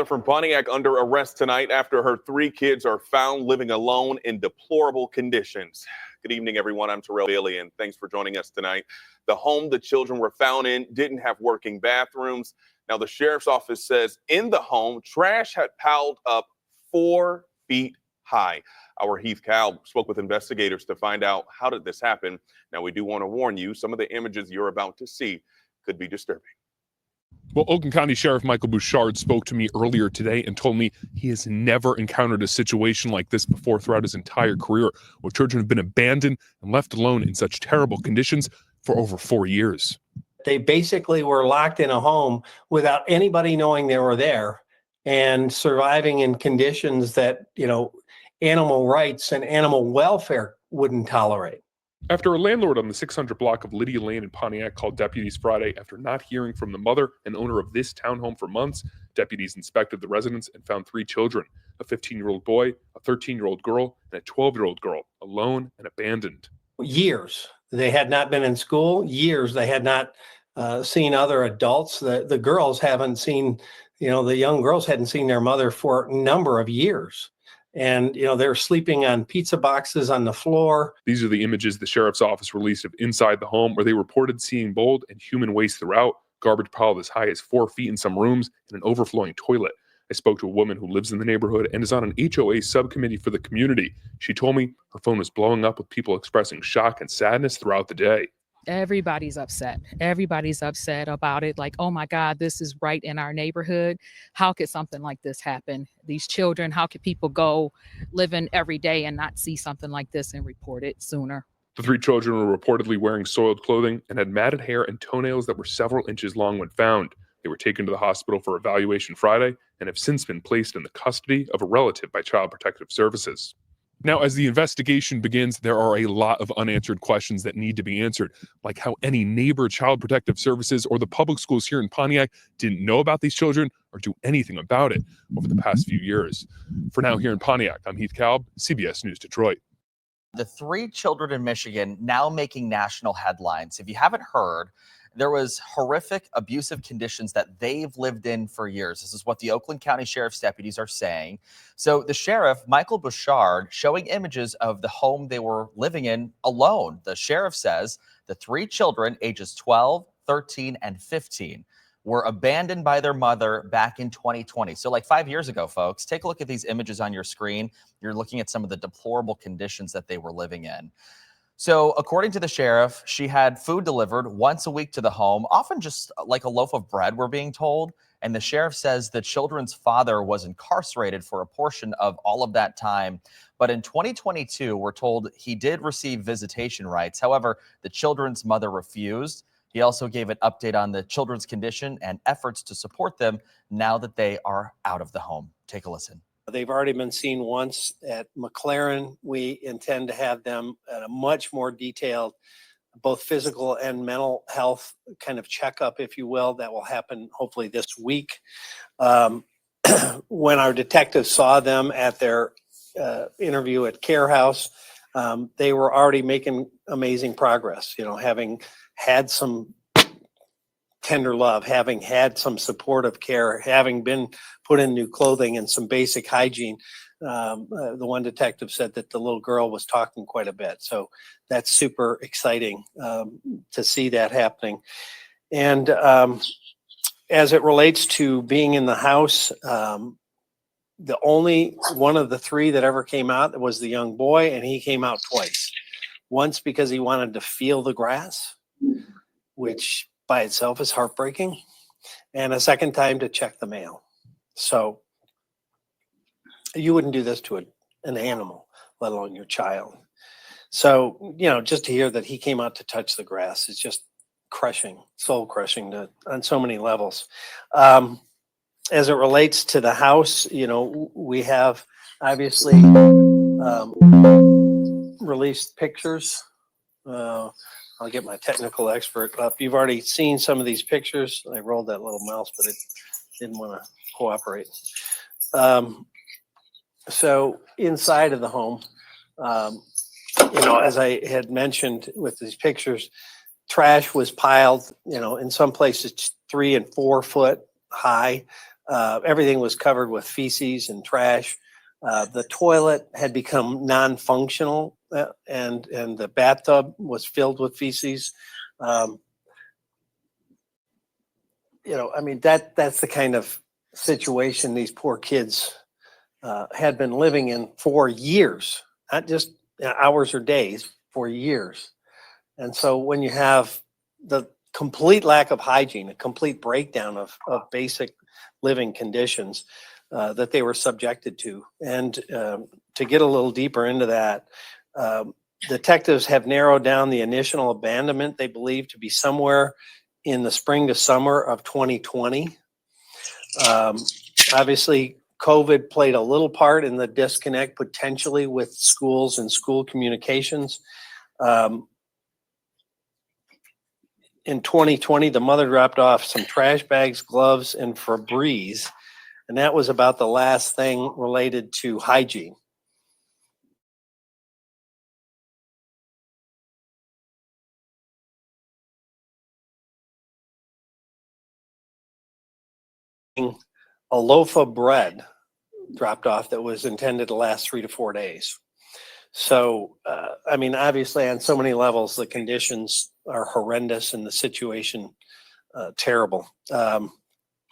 From Pontiac under arrest tonight after her 3 kids are found living alone in deplorable conditions. Good evening, everyone. I'm Terrell Bailey, and thanks for joining us tonight. The home the children were found in didn't have working bathrooms. Now, the sheriff's office says in the home, trash had piled up 4 feet high. Our Heath Cal spoke with investigators to find out how did this happen. Now, we do want to warn you, some of the images you're about to see could be disturbing. Well, Oakland County Sheriff Michael Bouchard spoke to me earlier today and told me he has never encountered a situation like this before throughout his entire career, where children have been abandoned and left alone in such terrible conditions for over 4 years. They basically were locked in a home without anybody knowing they were there and surviving in conditions that, animal rights and animal welfare wouldn't tolerate. After a landlord on the 600 block of Lydia Lane in Pontiac called deputies Friday after not hearing from the mother and owner of this townhome for months, deputies inspected the residence and found 3 children, a 15-year-old boy, a 13-year-old girl, and a 12-year-old girl, alone and abandoned. Years. They had not been in school. Years. They had not seen other adults. The girls haven't seen, the young girls hadn't seen their mother for a number of years. And, they're sleeping on pizza boxes on the floor. These are the images the sheriff's office released of inside the home, where they reported seeing mold and human waste throughout, garbage piled as high as 4 feet in some rooms, and an overflowing toilet. I spoke to a woman who lives in the neighborhood and is on an HOA subcommittee for the community. She told me her phone was blowing up with people expressing shock and sadness throughout the day. Everybody's upset. Everybody's upset about it. Like, oh my God, this is right in our neighborhood. How could something like this happen? These children, how could people go living every day and not see something like this and report it sooner? The 3 children were reportedly wearing soiled clothing and had matted hair and toenails that were several inches long when found. They were taken to the hospital for evaluation Friday and have since been placed in the custody of a relative by Child Protective Services. Now, as the investigation begins, there are a lot of unanswered questions that need to be answered, like how any neighbor, Child Protective Services, or the public schools here in Pontiac didn't know about these children or do anything about it over the past few years. For now, here in Pontiac, I'm Heath Kalb, CBS News Detroit. The 3 children in Michigan now making national headlines. If you haven't heard, there was horrific abusive conditions that they've lived in for years. This is what the Oakland County Sheriff's deputies are saying. So the sheriff, Michael Bouchard, showing images of the home they were living in alone. The sheriff says the 3 children, ages 12, 13, and 15, were abandoned by their mother back in 2020. So like 5 years ago, folks. Take a look at these images on your screen. You're looking at some of the deplorable conditions that they were living in. So according to the sheriff, she had food delivered once a week to the home, often just like a loaf of bread, we're being told. And the sheriff says the children's father was incarcerated for a portion of all of that time. But in 2022, we're told he did receive visitation rights. However, the children's mother refused. He also gave an update on the children's condition and efforts to support them now that they are out of the home. Take a listen. They've already been seen once at McLaren. We intend to have them at a much more detailed, both physical and mental health kind of checkup, if you will. That will happen hopefully this week. When our detectives saw them at their interview at Care House, they were already making amazing progress, having had some tender love, having had some supportive care, having been put in new clothing and some basic hygiene. The one detective said that the little girl was talking quite a bit. So that's super exciting to see that happening. And as it relates to being in the house, the only one of the 3 that ever came out was the young boy, and he came out twice. Once because he wanted to feel the grass, which by itself is heartbreaking, and a second time to check the mail. So you wouldn't do this to an animal, let alone your child. So, just to hear that he came out to touch the grass is just crushing, soul crushing on so many levels. As it relates to the house, we have obviously released pictures. I'll get my technical expert up. You've already seen some of these pictures. I rolled that little mouse, but it didn't want to cooperate. So inside of the home, as I had mentioned with these pictures, trash was piled, in some places 3 and 4 foot high. Everything was covered with feces and trash. The toilet had become non-functional, and the bathtub was filled with feces. I mean, that's the kind of situation these poor kids had been living in for years, not just hours or days, for years. And so when you have the complete lack of hygiene, a complete breakdown of basic living conditions that they were subjected to, and to get a little deeper into that, detectives have narrowed down the initial abandonment they believe to be somewhere in the spring to summer of 2020. Obviously, COVID played a little part in the disconnect potentially with schools and school communications. In 2020, the mother dropped off some trash bags, gloves, and Febreze, and that was about the last thing related to hygiene. A loaf of bread dropped off that was intended to last 3 to 4 days. So, I mean, obviously on so many levels, the conditions are horrendous and the situation terrible.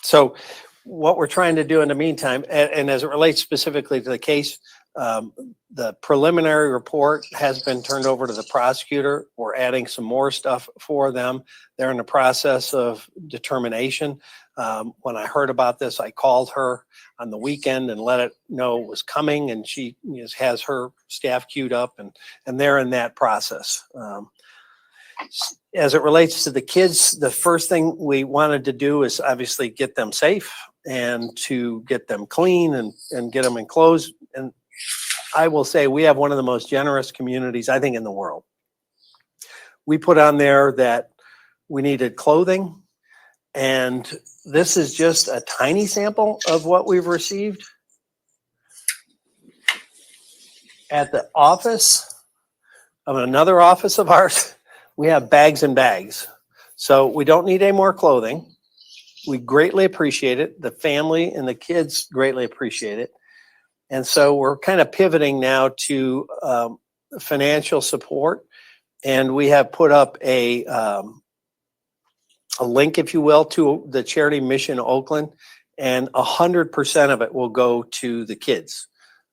So what we're trying to do in the meantime, and as it relates specifically to the case, the preliminary report has been turned over to the prosecutor. We're adding some more stuff for them. They're in the process of determination. When I heard about this, I called her on the weekend and let it know it was coming, and she has her staff queued up, and they're in that process. As it relates to the kids, the first thing we wanted to do is obviously get them safe and to get them clean and get them enclosed. And I will say we have one of the most generous communities, I think, in the world. We put on there that we needed clothing, and this is just a tiny sample of what we've received. At the office of another office of ours, we have bags and bags. So we don't need any more clothing. We greatly appreciate it. The family and the kids greatly appreciate it. And so we're kind of pivoting now to financial support. And we have put up a link, if you will, to the charity Mission Oakland, and 100% of it will go to the kids.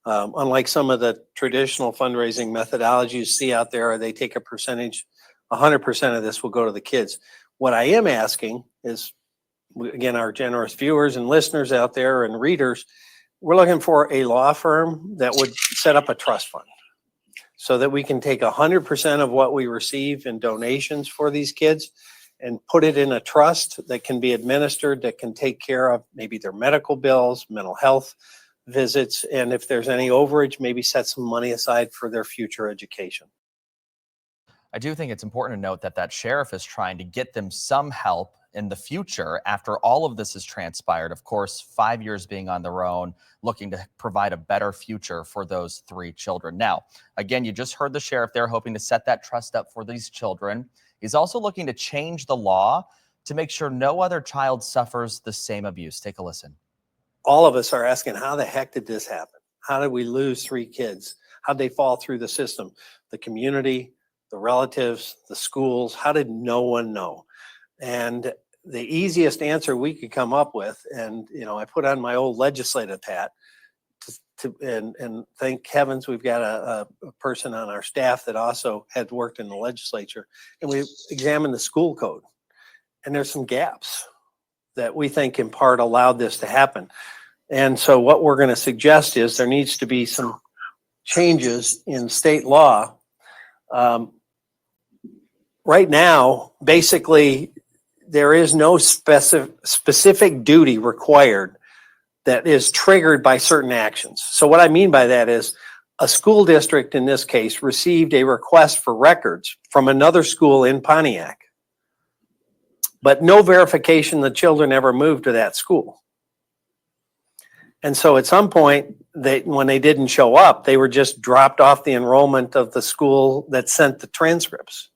Unlike some of the traditional fundraising methodologies you see out there, they take a percentage. 100% of this will go to the kids. What I am asking is, again, our generous viewers and listeners out there and readers, we're looking for a law firm that would set up a trust fund so that we can take 100% of what we receive in donations for these kids and put it in a trust that can be administered, that can take care of maybe their medical bills, mental health visits, and if there's any overage, maybe set some money aside for their future education. I do think it's important to note that that sheriff is trying to get them some help in the future after all of this has transpired. Of course, 5 years being on their own, looking to provide a better future for those 3 children. Now, again, you just heard the sheriff there hoping to set that trust up for these children. He's also looking to change the law to make sure no other child suffers the same abuse. Take a listen. All of us are asking, how the heck did this happen? How did we lose 3 kids? How'd they fall through the system? The community, the relatives, the schools, how did no one know? And the easiest answer we could come up with, and I put on my old legislative hat, and thank heavens we've got a person on our staff that also had worked in the legislature, and we examined the school code, and there's some gaps that we think in part allowed this to happen. And so what we're going to suggest is there needs to be some changes in state law. Right now, basically, there is no specific duty required that is triggered by certain actions. So what I mean by that is a school district, in this case, received a request for records from another school in Pontiac, but no verification the children ever moved to that school. And so at some point, when they didn't show up, they were just dropped off the enrollment of the school that sent the transcripts.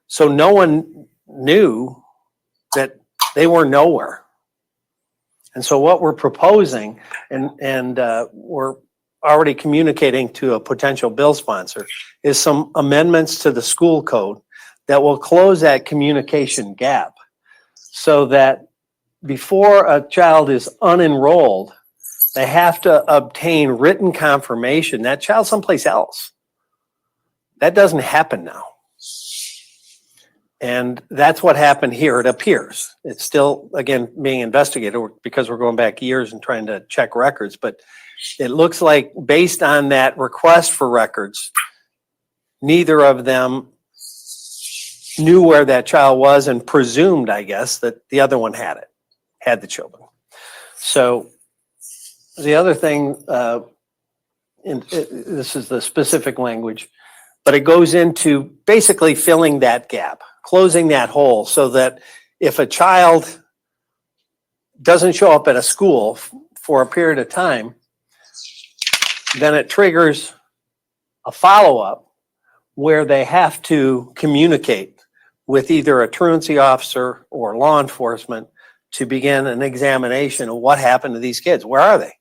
So no one knew that they were nowhere. And so what we're proposing, and we're already communicating to a potential bill sponsor, is some amendments to the school code that will close that communication gap so that before a child is unenrolled, they have to obtain written confirmation that child's someplace else. That doesn't happen now. And that's what happened here, it appears. It's still, again, being investigated because we're going back years and trying to check records. But it looks like based on that request for records, neither of them knew where that child was and presumed, I guess, that the other one had the children. So the other thing, this is the specific language, but it goes into basically filling that gap, closing that hole so that if a child doesn't show up at a school for a period of time, then it triggers a follow-up where they have to communicate with either a truancy officer or law enforcement to begin an examination of what happened to these kids. Where are they?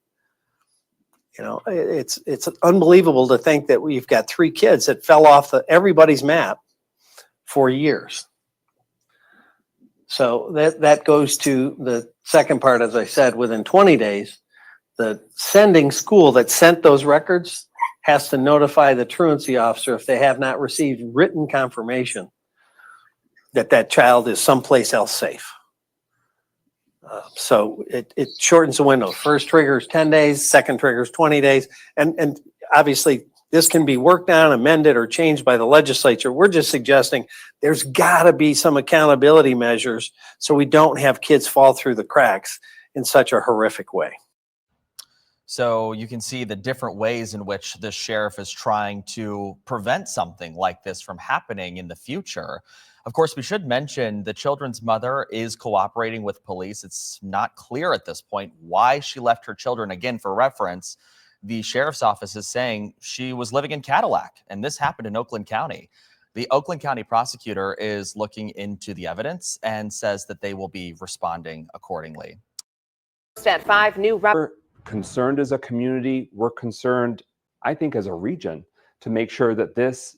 You know, it's unbelievable to think that we've got 3 kids that fell off everybody's map for years. So that goes to the second part, as I said, within 20 days, the sending school that sent those records has to notify the truancy officer if they have not received written confirmation that that child is someplace else safe. So it shortens the window. First trigger is 10 days, second trigger is 20 days. And obviously this can be worked on, amended, or changed by the legislature. We're just suggesting there's gotta be some accountability measures so we don't have kids fall through the cracks in such a horrific way. So you can see the different ways in which the sheriff is trying to prevent something like this from happening in the future. Of course, we should mention the children's mother is cooperating with police. It's not clear at this point why she left her children. Again, for reference, the sheriff's office is saying she was living in Cadillac, and this happened in Oakland County. The Oakland County prosecutor is looking into the evidence and says that they will be responding accordingly. At 5 new. We're concerned as a community. We're concerned, I think, as a region, to make sure that this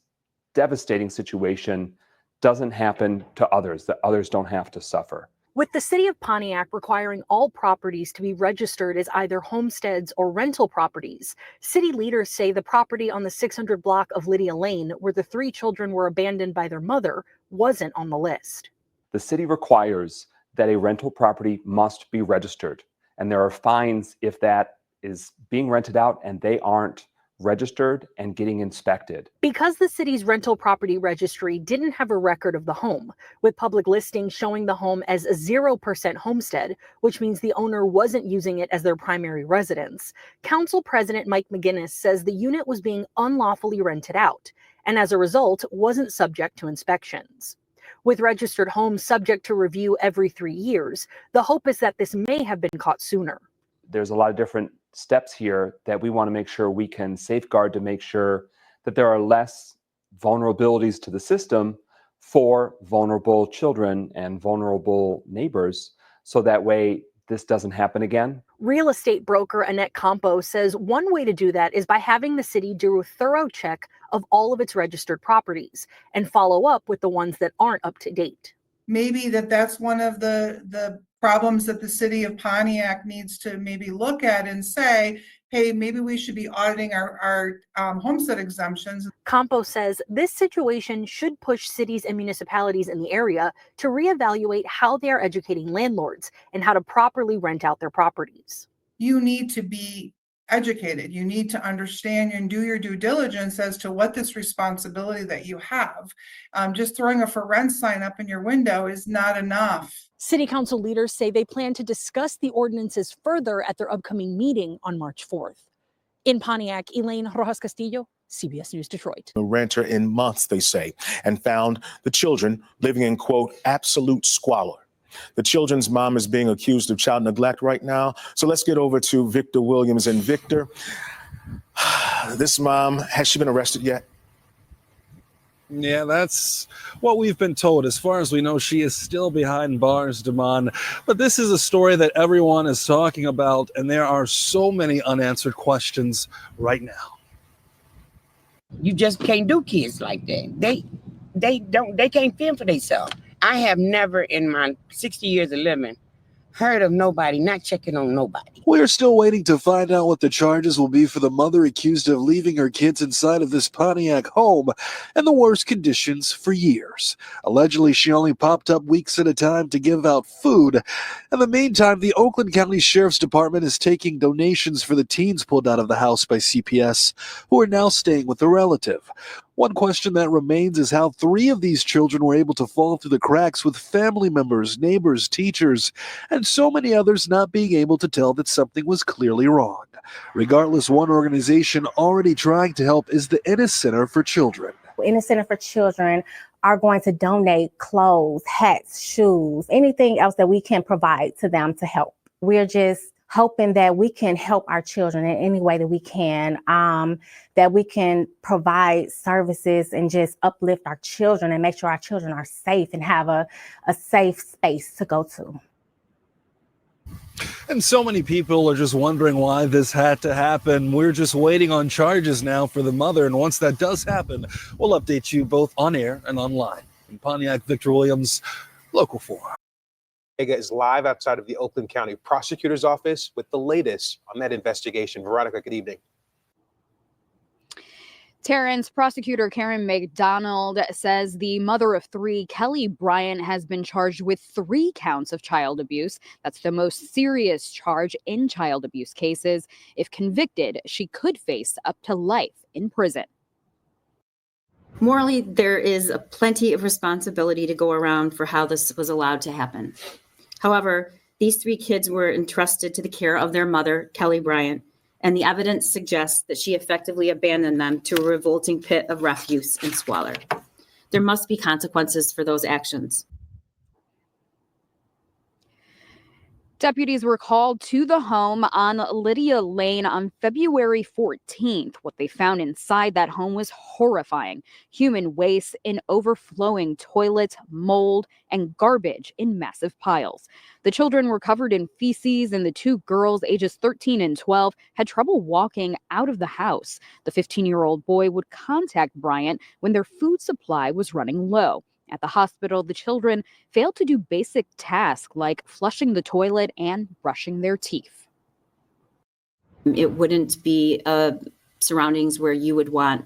devastating situation doesn't happen to others, that others don't have to suffer. With the city of Pontiac requiring all properties to be registered as either homesteads or rental properties, city leaders say the property on the 600 block of Lydia Lane, where the 3 children were abandoned by their mother, wasn't on the list. The city requires that a rental property must be registered, and there are fines if that is being rented out and they aren't registered and getting inspected. Because the city's rental property registry didn't have a record of the home, with public listings showing the home as a 0% homestead, which means the owner wasn't using it as their primary residence, Council President Mike McGinnis says the unit was being unlawfully rented out, and as a result, wasn't subject to inspections. With registered homes subject to review every 3 years, the hope is that this may have been caught sooner. There's a lot of different steps here that we want to make sure we can safeguard to make sure that there are less vulnerabilities to the system for vulnerable children and vulnerable neighbors, so that way this doesn't happen again. Real estate broker Annette Campo says one way to do that is by having the city do a thorough check of all of its registered properties and follow up with the ones that aren't up to date. Maybe that's one of the problems that the city of Pontiac needs to maybe look at and say, hey, maybe we should be auditing our homestead exemptions. Campo says this situation should push cities and municipalities in the area to reevaluate how they are educating landlords and how to properly rent out their properties. You need to be educated. You need to understand and do your due diligence as to what this responsibility that you have. Just throwing a for rent sign up in your window is not enough. City council leaders say they plan to discuss the ordinances further at their upcoming meeting on March 4th. In Pontiac, Elaine Rojas Castillo, CBS News Detroit. A renter in months, they say, and found the children living in, quote, absolute squalor. The children's mom is being accused of child neglect right now. So let's get over to Victor Williams. And Victor, this mom, has she been arrested yet? Yeah, that's what we've been told. As far as we know, she is still behind bars, Damon. But this is a story that everyone is talking about, and there are so many unanswered questions right now. You just can't do kids like that. They can't fend for themselves. I have never in my 60 years of living heard of nobody not checking on nobody. We're still waiting to find out what the charges will be for the mother accused of leaving her kids inside of this Pontiac home in the worst conditions for years. Allegedly, she only popped up weeks at a time to give out food. In the meantime, the Oakland County Sheriff's Department is taking donations for the teens pulled out of the house by CPS, who are now staying with a relative. One question that remains is how 3 of these children were able to fall through the cracks with family members, neighbors, teachers, and so many others not being able to tell that something was clearly wrong. Regardless, one organization already trying to help is the Ennis Center for Children. Ennis Center for Children are going to donate clothes, hats, shoes, anything else that we can provide to them to help. We're just hoping that we can help our children in any way that we can, that we can provide services and just uplift our children and make sure our children are safe and have a safe space to go to. And so many people are just wondering why this had to happen. We're just waiting on charges now for the mother. And once that does happen, we'll update you both on air and online. In Pontiac, Victor Williams, Local 4. Is live outside of the Oakland County Prosecutor's Office with the latest on that investigation. Veronica, good evening. Terrence, prosecutor Karen McDonald says the mother of 3, Kelly Bryant, has been charged with 3 counts of child abuse. That's the most serious charge in child abuse cases. If convicted, she could face up to life in prison. Morally, there is plenty of responsibility to go around for how this was allowed to happen. However, these 3 kids were entrusted to the care of their mother, Kelly Bryant, and the evidence suggests that she effectively abandoned them to a revolting pit of refuse and squalor. There must be consequences for those actions. Deputies were called to the home on Lydia Lane on February 14th. What they found inside that home was horrifying. Human waste in overflowing toilets, mold, and garbage in massive piles. The children were covered in feces, and the 2 girls, ages 13 and 12, had trouble walking out of the house. The 15-year-old boy would contact Bryant when their food supply was running low. At the hospital, the children failed to do basic tasks like flushing the toilet and brushing their teeth. It wouldn't be surroundings where you would want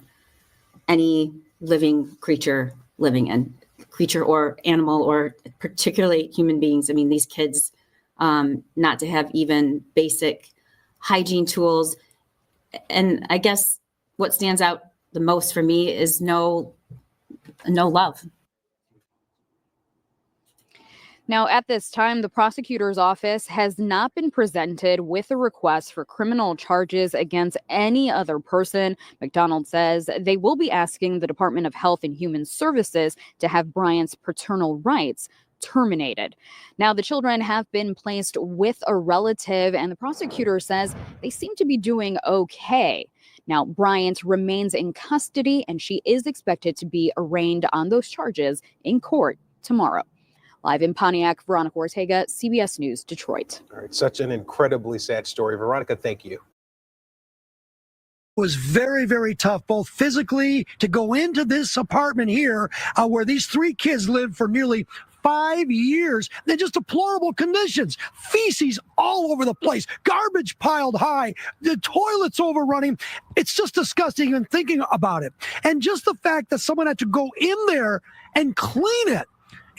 any living creature living in, creature or animal, or particularly human beings. I mean, these kids, not to have even basic hygiene tools. And I guess what stands out the most for me is no love. Now, at this time, the prosecutor's office has not been presented with a request for criminal charges against any other person. McDonald says they will be asking the Department of Health and Human Services to have Bryant's paternal rights terminated. Now, the children have been placed with a relative, and the prosecutor says they seem to be doing okay. Now, Bryant remains in custody, and she is expected to be arraigned on those charges in court tomorrow. Live in Pontiac, Veronica Ortega, CBS News, Detroit. All right, such an incredibly sad story. Veronica, thank you. Was very, very tough, both physically to go into this apartment here where these 3 kids lived for nearly 5 years. They're just deplorable conditions. Feces all over the place, garbage piled high, the toilets overrunning. It's just disgusting even thinking about it. And just the fact that someone had to go in there and clean it.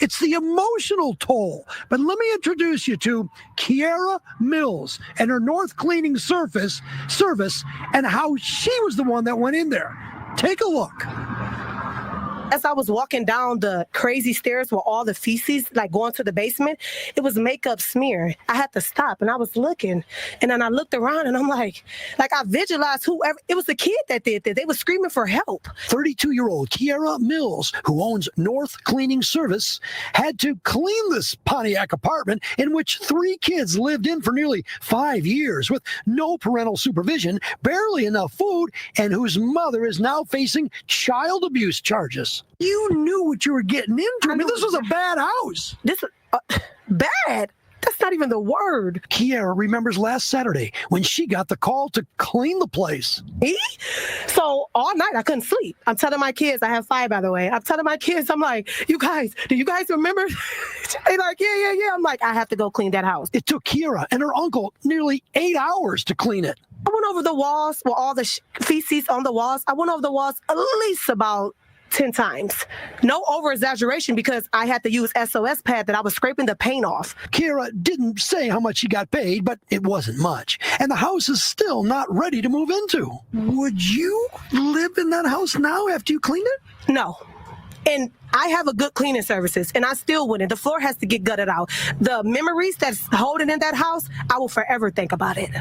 It's the emotional toll. But let me introduce you to Kiara Mills and her North Cleaning Service and how she was the one that went in there. Take a look. As I was walking down the crazy stairs with all the feces, like going to the basement, it was makeup smear. I had to stop and I was looking. And then I looked around and I'm like I visualized whoever, it was the kid that did that. They were screaming for help. 32-year-old Kiara Mills, who owns North Cleaning Service, had to clean this Pontiac apartment in which 3 kids lived in for nearly 5 years with no parental supervision, barely enough food, and whose mother is now facing child abuse charges. You knew what you were getting into. I mean, this was a bad house. This bad. That's not even the word. Kiara remembers last Saturday when she got the call to clean the place. So all night I couldn't sleep. I'm telling my kids, I have 5, by the way. I'm telling my kids, I'm like, you guys, do you guys remember? They're like, yeah. I'm like, I have to go clean that house. It took Kiara and her uncle nearly 8 hours to clean it. I went over the walls with all the feces on the walls. I went over the walls at least about 10 times. No over exaggeration, because I had to use SOS pad that I was scraping the paint off. Kiara didn't say how much she got paid, but it wasn't much. And the house is still not ready to move into. Would you live in that house now after you clean it? No. And I have a good cleaning services, and I still wouldn't. The floor has to get gutted out. The memories that's holding in that house, I will forever think about it.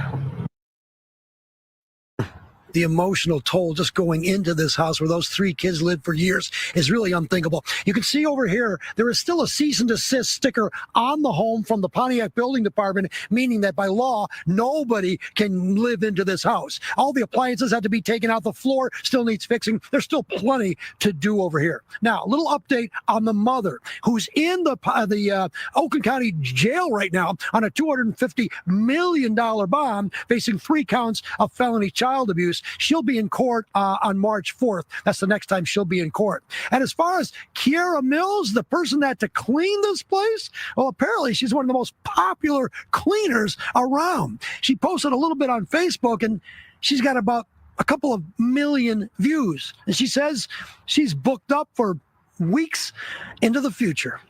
The emotional toll just going into this house where those 3 kids lived for years is really unthinkable. You can see over here, there is still a cease and desist sticker on the home from the Pontiac Building Department, meaning that by law, nobody can live into this house. All the appliances had to be taken out. The floor still needs fixing. There's still plenty to do over here. Now, a little update on the mother who's in the Oakland County Jail right now on a $250 million bond, facing 3 counts of felony child abuse. She'll be in court on March 4th. That's the next time she'll be in court. And as far as Kiara Mills, the person that had to clean this place, well, apparently she's one of the most popular cleaners around. She posted a little bit on Facebook, and she's got about a couple of million views. And she says she's booked up for weeks into the future.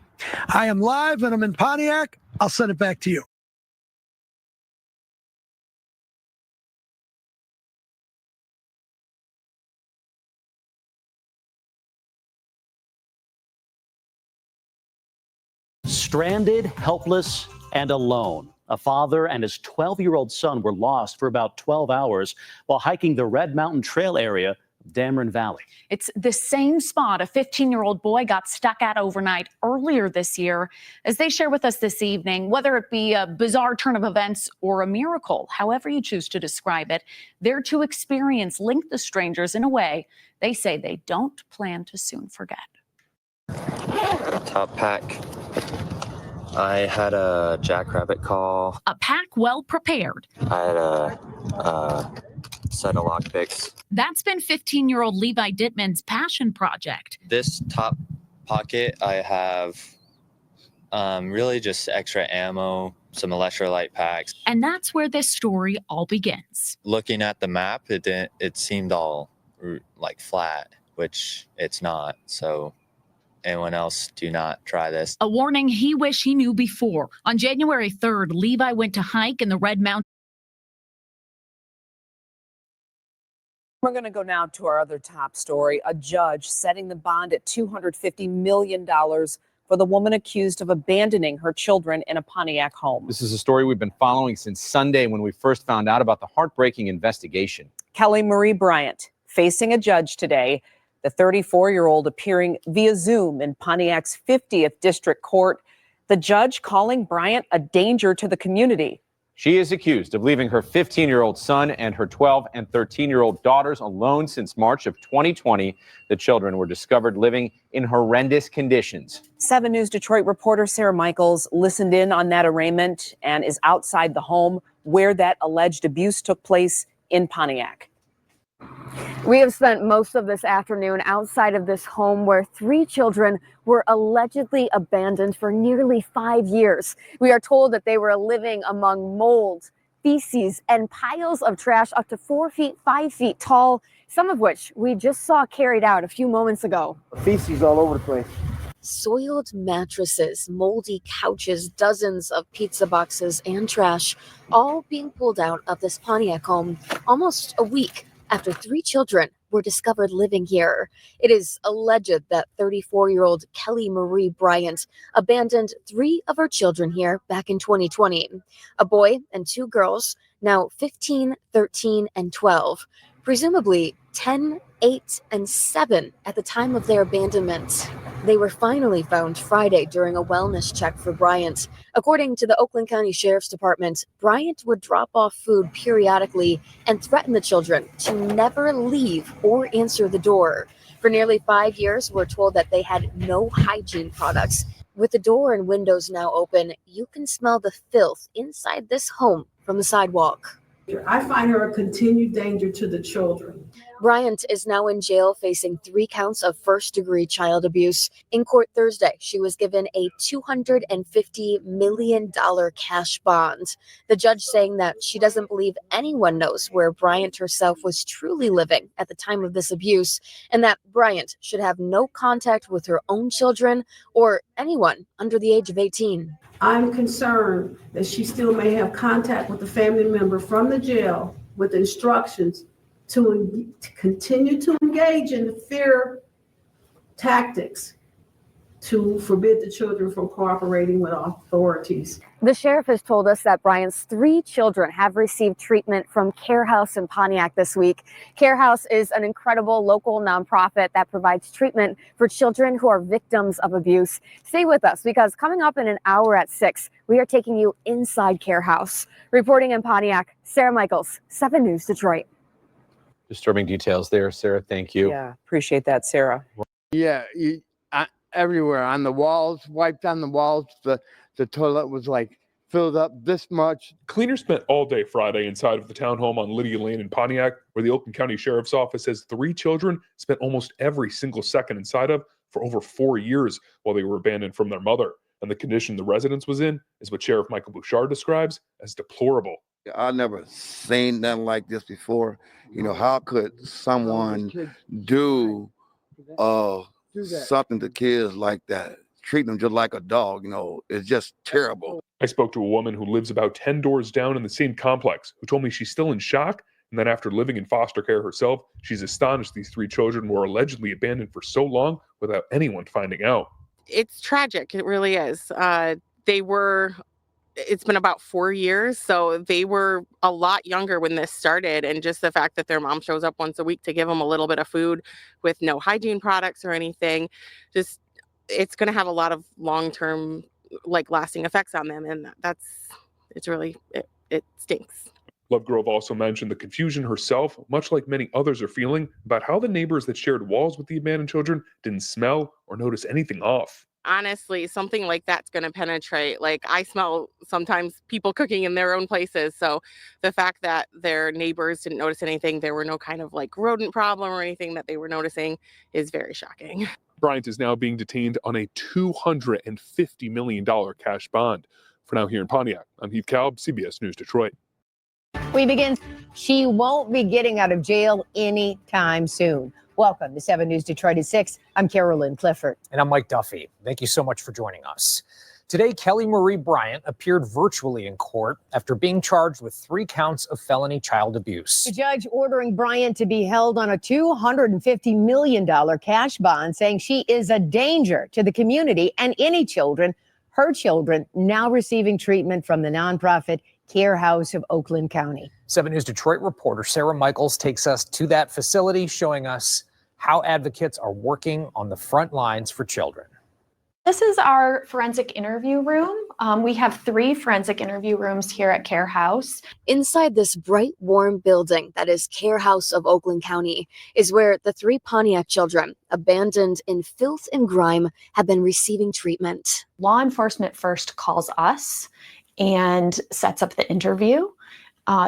I am live and I'm in Pontiac. I'll send it back to you. Stranded, helpless, and alone. A father and his 12-year-old son were lost for about 12 hours while hiking the Red Mountain Trail area of Dameron Valley. It's the same spot a 15-year-old boy got stuck at overnight earlier this year. As they share with us this evening, whether it be a bizarre turn of events or a miracle, however you choose to describe it, their 2 experience linked the strangers in a way they say they don't plan to soon forget. Top pack. I had a jackrabbit call. A pack well prepared. I had a set of lockpicks. That's been 15-year-old Levi Dittman's passion project. This top pocket, I have really just extra ammo, some electrolyte packs. And that's where this story all begins. Looking at the map, it seemed all like flat, which it's not. So anyone else, do not try this. A warning he wished he knew before. On January 3rd, Levi went to hike in the Red Mountain. We're going to go now to our other top story. A judge setting the bond at $250 million for the woman accused of abandoning her children in a Pontiac home. This is a story we've been following since Sunday when we first found out about the heartbreaking investigation. Kelly Marie Bryant facing a judge today. The 34-year-old appearing via Zoom in Pontiac's 50th District Court. The judge calling Bryant a danger to the community. She is accused of leaving her 15-year-old son and her 12 and 13-year-old daughters alone since March of 2020. The children were discovered living in horrendous conditions. 7 News Detroit reporter Sarah Michaels listened in on that arraignment and is outside the home where that alleged abuse took place in Pontiac. We have spent most of this afternoon outside of this home where 3 children were allegedly abandoned for nearly 5 years. We are told that they were living among mold, feces, and piles of trash up to 4 feet, 5 feet tall, some of which we just saw carried out a few moments ago. Feces all over the place. Soiled mattresses, moldy couches, dozens of pizza boxes, and trash, all being pulled out of this Pontiac home almost a week after 3 children were discovered living here. It is alleged that 34-year-old Kelly Marie Bryant abandoned 3 of her children here back in 2020. A boy and 2 girls, now 15, 13, and 12, presumably 10, 8, and 7 at the time of their abandonment. They were finally found Friday during a wellness check for Bryant. According to the Oakland County Sheriff's Department, Bryant would drop off food periodically and threaten the children to never leave or answer the door. For nearly 5 years, we're told that they had no hygiene products. With the door and windows now open, you can smell the filth inside this home from the sidewalk. I find her a continued danger to the children. Bryant is now in jail facing 3 counts of first-degree child abuse. In court Thursday, she was given a $250 million cash bond. The judge saying that she doesn't believe anyone knows where Bryant herself was truly living at the time of this abuse, and that Bryant should have no contact with her own children or anyone under the age of 18. I'm concerned that she still may have contact with a family member from the jail with instructions to continue to engage in the fear tactics to forbid the children from cooperating with authorities. The sheriff has told us that Bryant's 3 children have received treatment from Care House in Pontiac this week. Care House is an incredible local nonprofit that provides treatment for children who are victims of abuse. Stay with us because coming up in an hour at 6, we are taking you inside Care House. Reporting in Pontiac, Sarah Michaels, 7 News Detroit. Disturbing details there, Sarah. Thank you. Yeah, appreciate that, Sarah. Yeah, everywhere on the walls, wiped on the walls. The toilet was like filled up this much. Cleaners spent all day Friday inside of the townhome on Lydia Lane in Pontiac, where the Oakland County Sheriff's Office says 3 children spent almost every single second inside of for over 4 years while they were abandoned from their mother. And the condition the residence was in is what Sheriff Michael Bouchard describes as deplorable. I've never seen nothing like this before. You know, how could someone do something to kids like that? Treat them just like a dog, you know, it's just terrible. I spoke to a woman who lives about 10 doors down in the same complex, who told me she's still in shock, and that after living in foster care herself, she's astonished these 3 children were allegedly abandoned for so long without anyone finding out. It's tragic. It really is. It's been about 4 years, so they were a lot younger when this started, and just the fact that their mom shows up once a week to give them a little bit of food with no hygiene products or anything, it's going to have a lot of long-term, lasting effects on them, and it stinks. Lovegrove also mentioned the confusion herself, much like many others are feeling, about how the neighbors that shared walls with the abandoned children didn't smell or notice anything off. Honestly, something like that's going to penetrate. I smell sometimes people cooking in their own places. So the fact that their neighbors didn't notice anything, there were no kind of rodent problem or anything that they were noticing is very shocking. Bryant is now being detained on a $250 million cash bond. For now, here in Pontiac, I'm Heath Kalb, CBS News Detroit. We begin. She won't be getting out of jail anytime soon. Welcome to 7 News Detroit at 6. I'm Carolyn Clifford. And I'm Mike Duffy. Thank you so much for joining us. Today, Kelly Marie Bryant appeared virtually in court after being charged with 3 counts of felony child abuse. The judge ordering Bryant to be held on a $250 million cash bond, saying she is a danger to the community and her children now receiving treatment from the nonprofit Care House of Oakland County. 7 News Detroit reporter Sarah Michaels takes us to that facility, showing us how advocates are working on the front lines for children. This is our forensic interview room. We have 3 forensic interview rooms here at Care House. Inside this bright, warm building that is Care House of Oakland County is where the 3 Pontiac children, abandoned in filth and grime, have been receiving treatment. Law enforcement first calls us and sets up the interview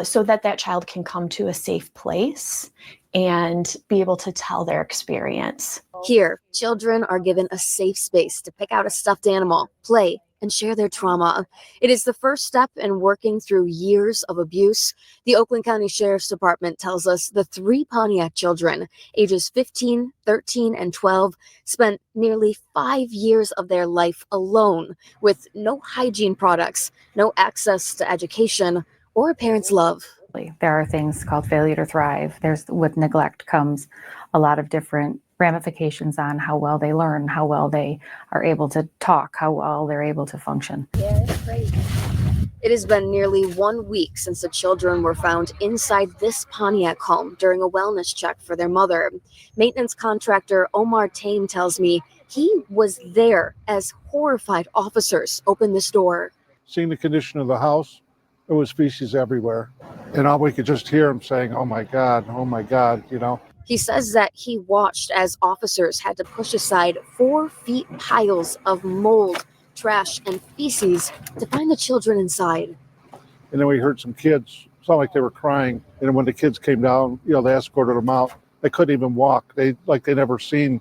so that child can come to a safe place and be able to tell their experience. Here, children are given a safe space to pick out a stuffed animal, play, and share their trauma. It is the first step in working through years of abuse. The Oakland County Sheriff's Department tells us the 3 Pontiac children, ages 15, 13, and 12, spent nearly 5 years of their life alone with no hygiene products, no access to education, or a parent's love. There are things called failure to thrive. With neglect comes a lot of different ramifications on how well they learn, how well they are able to talk, how well they're able to function. Yeah, it's crazy. It has been nearly 1 week since the children were found inside this Pontiac home during a wellness check for their mother. Maintenance contractor Omar Tame tells me he was there as horrified officers opened this door. Seeing the condition of the house, there was feces everywhere. And all we could just hear him saying, oh my God, you know. He says that he watched as officers had to push aside 4 feet piles of mold, trash, and feces to find the children inside. And then we heard some kids sound like they were crying. And when the kids came down, they escorted them out. They couldn't even walk. They never seen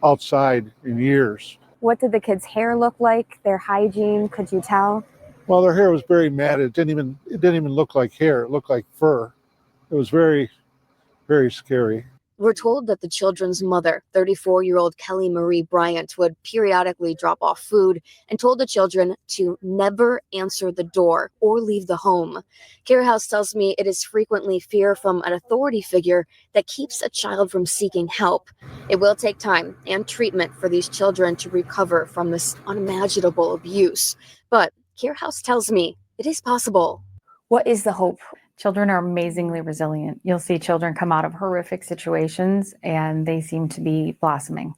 outside in years. What did the kids' hair look like? Their hygiene, could you tell? Well, their hair was very matted. It didn't even look like hair. It looked like fur. It was very, very scary. We're told that the children's mother, 34-year-old Kelly Marie Bryant, would periodically drop off food and told the children to never answer the door or leave the home. Care House tells me it is frequently fear from an authority figure that keeps a child from seeking help. It will take time and treatment for these children to recover from this unimaginable abuse. But Care House tells me it is possible. What is the hope? Children are amazingly resilient. You'll see children come out of horrific situations and they seem to be blossoming.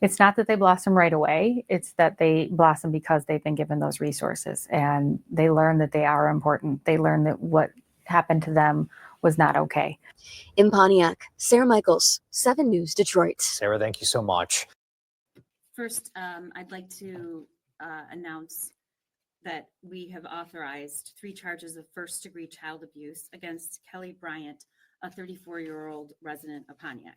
It's not that they blossom right away, it's that they blossom because they've been given those resources and they learn that they are important. They learn that what happened to them was not okay. In Pontiac, Sarah Michaels, 7 News Detroit. Sarah, thank you so much. First, I'd like to announce that we have authorized 3 charges of first-degree child abuse against Kelly Bryant, a 34-year-old resident of Pontiac.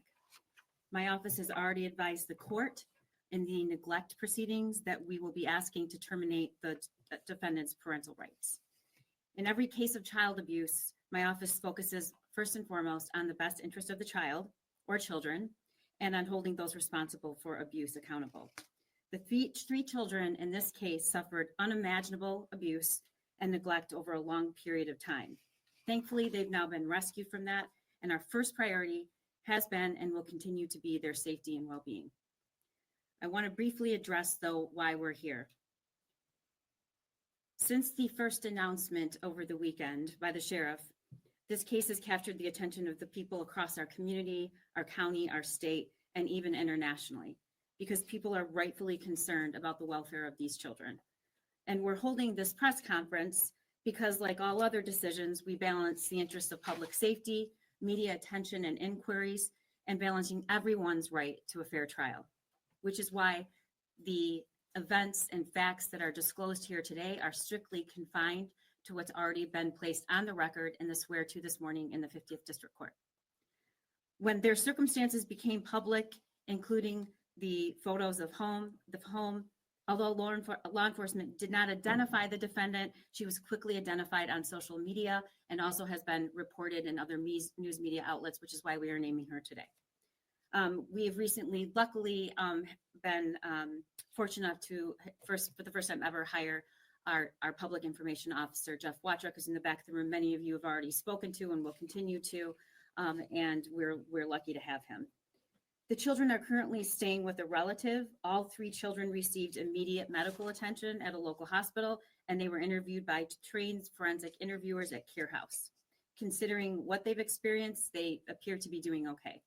My office has already advised the court in the neglect proceedings that we will be asking to terminate the defendant's parental rights. In every case of child abuse, my office focuses first and foremost on the best interest of the child or children and on holding those responsible for abuse accountable. The 3 children in this case suffered unimaginable abuse and neglect over a long period of time. Thankfully, they've now been rescued from that, and our first priority has been and will continue to be their safety and well-being. I want to briefly address, though, why we're here. Since the first announcement over the weekend by the sheriff, this case has captured the attention of the people across our community, our county, our state, and even internationally, because people are rightfully concerned about the welfare of these children. And we're holding this press conference because, like all other decisions, we balance the interests of public safety, media attention and inquiries, and balancing everyone's right to a fair trial, which is why the events and facts that are disclosed here today are strictly confined to what's already been placed on the record in the swear to this morning in the 50th District Court. When their circumstances became public, including the photos of the home, although law enforcement did not identify the defendant, she was quickly identified on social media and also has been reported in other news media outlets, which is why we are naming her today. We have recently, luckily, been fortunate enough to, for the first time ever, hire our public information officer, Jeff Watruck, who's in the back of the room. Many of you have already spoken to and will continue to, and we're lucky to have him. The children are currently staying with a relative. All 3 children received immediate medical attention at a local hospital, and they were interviewed by trained forensic interviewers at Care House. Considering what they've experienced, they appear to be doing okay.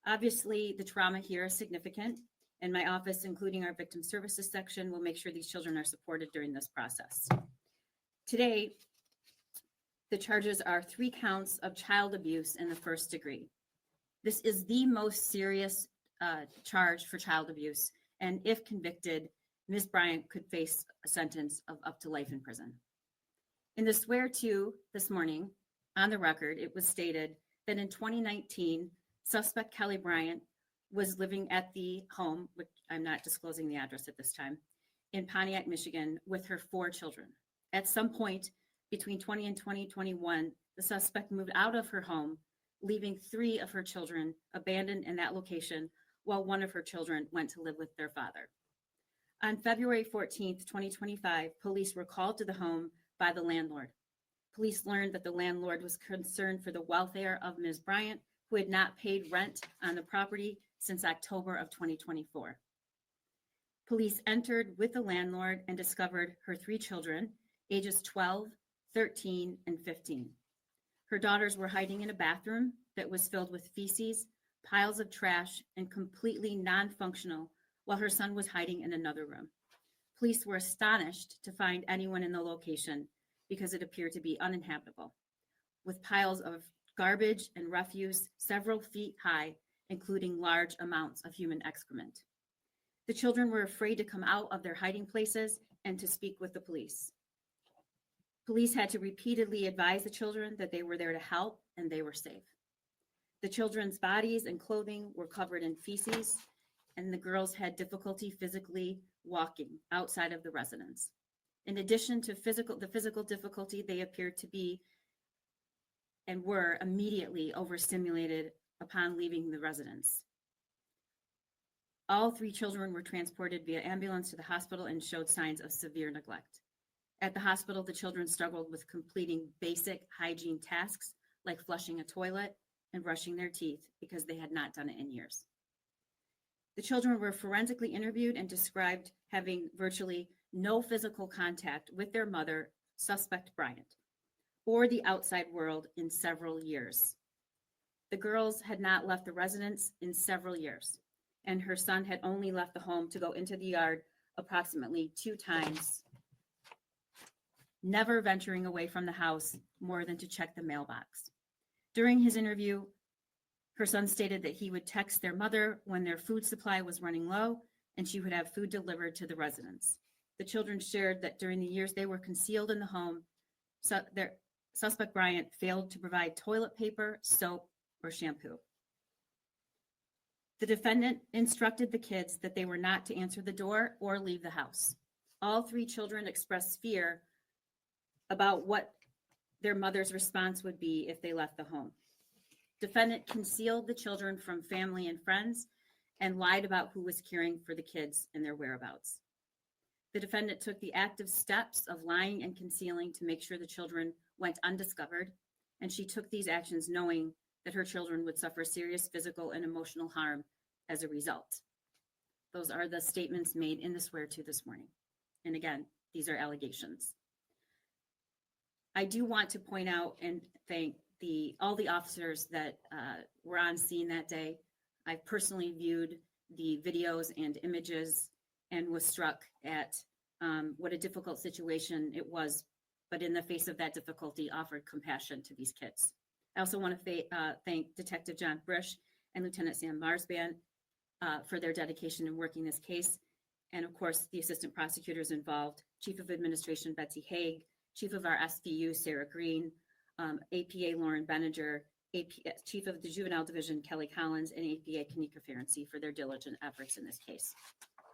Obviously, the trauma here is significant, and my office, including our victim services section, will make sure these children are supported during this process. Today, the charges are 3 counts of child abuse in the first degree. This is the most serious charge for child abuse, and if convicted, Ms. Bryant could face a sentence of up to life in prison. In the swear to this morning, on the record, it was stated that in 2019, suspect Kelly Bryant was living at the home, which I'm not disclosing the address at this time, in Pontiac, Michigan, with her 4 children. At some point between 20 and 2021, the suspect moved out of her home, leaving 3 of her children abandoned in that location, while 1 of her children went to live with their father. On February 14th, 2025, police were called to the home by the landlord. Police learned that the landlord was concerned for the welfare of Ms. Bryant, who had not paid rent on the property since October of 2024. Police entered with the landlord and discovered her 3 children, ages 12, 13, and 15. Her daughters were hiding in a bathroom that was filled with feces, piles of trash, and completely non-functional, while her son was hiding in another room. Police were astonished to find anyone in the location because it appeared to be uninhabitable, with piles of garbage and refuse several feet high, including large amounts of human excrement. The children were afraid to come out of their hiding places and to speak with the police. Police had to repeatedly advise the children that they were there to help and they were safe. The children's bodies and clothing were covered in feces, and the girls had difficulty physically walking outside of the residence. In addition to the physical difficulty, they appeared to be and were immediately overstimulated upon leaving the residence. All 3 children were transported via ambulance to the hospital and showed signs of severe neglect. At the hospital, the children struggled with completing basic hygiene tasks like flushing a toilet and brushing their teeth because they had not done it in years. The children were forensically interviewed and described having virtually no physical contact with their mother, suspect Bryant, or the outside world in several years. The girls had not left the residence in several years, and her son had only left the home to go into the yard approximately 2 times, never venturing away from the house more than to check the mailbox. During his interview, her son stated that he would text their mother when their food supply was running low and she would have food delivered to the residence. The children shared that during the years they were concealed in the home, their suspect Bryant failed to provide toilet paper, soap, or shampoo. The defendant instructed the kids that they were not to answer the door or leave the house. All 3 children expressed fear about what their mother's response would be if they left the home. Defendant concealed the children from family and friends and lied about who was caring for the kids and their whereabouts. The defendant took the active steps of lying and concealing to make sure the children went undiscovered, and she took these actions knowing that her children would suffer serious physical and emotional harm as a result. Those are the statements made in the swear-to this morning. And again, these are allegations. I do want to point out and thank all the officers that were on scene that day. I personally viewed the videos and images and was struck at what a difficult situation it was, but in the face of that difficulty, offered compassion to these kids. I also want to thank Detective John Brish and Lieutenant Sam Marsban for their dedication in working this case. And of course, the assistant prosecutors involved, Chief of Administration Betsy Haig, Chief of our SVU Sarah Green, APA Lauren Benninger, Chief of the Juvenile Division Kelly Collins, and APA Kanika Ferenczi for their diligent efforts in this case.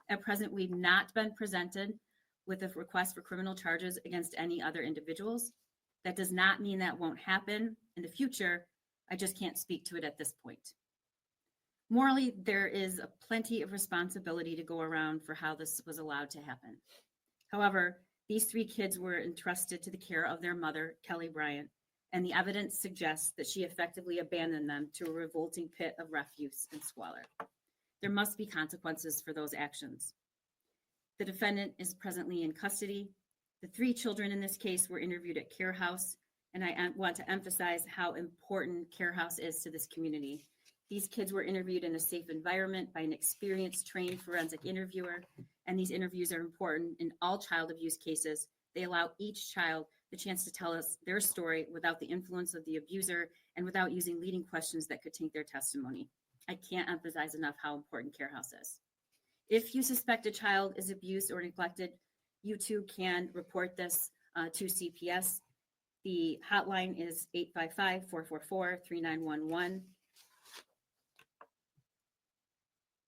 At present, we've not been presented with a request for criminal charges against any other individuals. That does not mean that won't happen in the future. I just can't speak to it at this point. Morally, there is plenty of responsibility to go around for how this was allowed to happen. However, these 3 kids were entrusted to the care of their mother, Kelly Bryant, and the evidence suggests that she effectively abandoned them to a revolting pit of refuse and squalor. There must be consequences for those actions. The defendant is presently in custody. The 3 children in this case were interviewed at Care House, and I want to emphasize how important Care House is to this community. These kids were interviewed in a safe environment by an experienced, trained forensic interviewer, and these interviews are important in all child abuse cases. They allow each child the chance to tell us their story without the influence of the abuser and without using leading questions that could taint their testimony. I can't emphasize enough how important Care House is. If you suspect a child is abused or neglected, you too can report this to CPS. The hotline is 855-444-3911.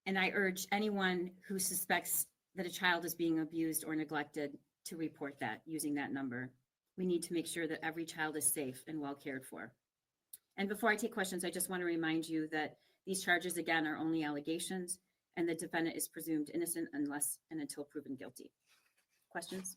And I urge anyone who suspects that a child is being abused or neglected to report that using that number. We need to make sure that every child is safe and well cared for. And before I take questions, I just want to remind you that these charges, again, are only allegations, and the defendant is presumed innocent unless and until proven guilty. Questions?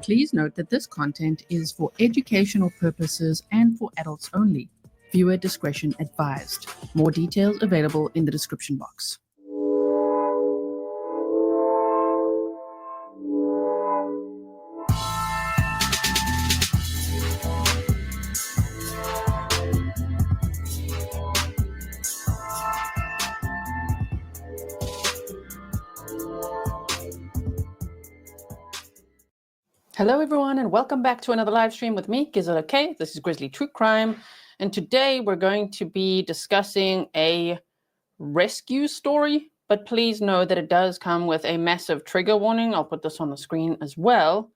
Please note that this content is for educational purposes and for adults only. Viewer discretion advised. More details available in the description box. Hello, everyone, and welcome back to another live stream with me, Gizzle OK. This is Grizzly True Crime, and today we're going to be discussing a rescue story, but please know that it does come with a massive trigger warning. I'll put this on the screen as well,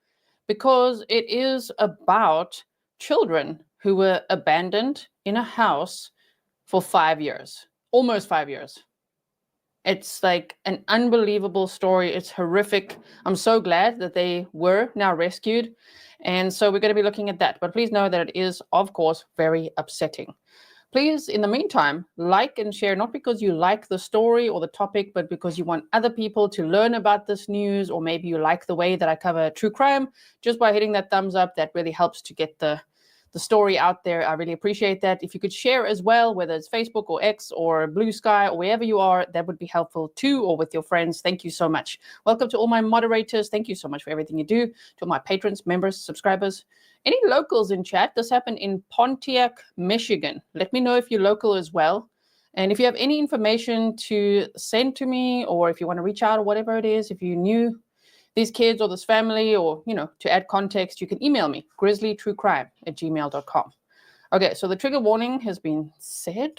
because it is about children who were abandoned in a house for 5 years, almost 5 years. It's like an unbelievable story. It's horrific. I'm so glad that they were now rescued. And so we're going to be looking at that. But please know that it is, of course, very upsetting. Please, in the meantime, like and share, not because you like the story or the topic, but because you want other people to learn about this news, or maybe you like the way that I cover true crime. Just by hitting that thumbs up, that really helps to get the story out there. I really appreciate that. If you could share as well, whether it's Facebook or X or Blue Sky or wherever you are, that would be helpful too, or with your friends. Thank you so much. Welcome to all my moderators. Thank you so much for everything you do. To my patrons, members, subscribers, any locals in chat. This happened in Pontiac, Michigan. Let me know if you're local as well. And if you have any information to send to me, or if you want to reach out or whatever it is, if you knew these kids or this family, or, you know, to add context, you can email me, grizzlytruecrime@gmail.com. Okay, so the trigger warning has been said.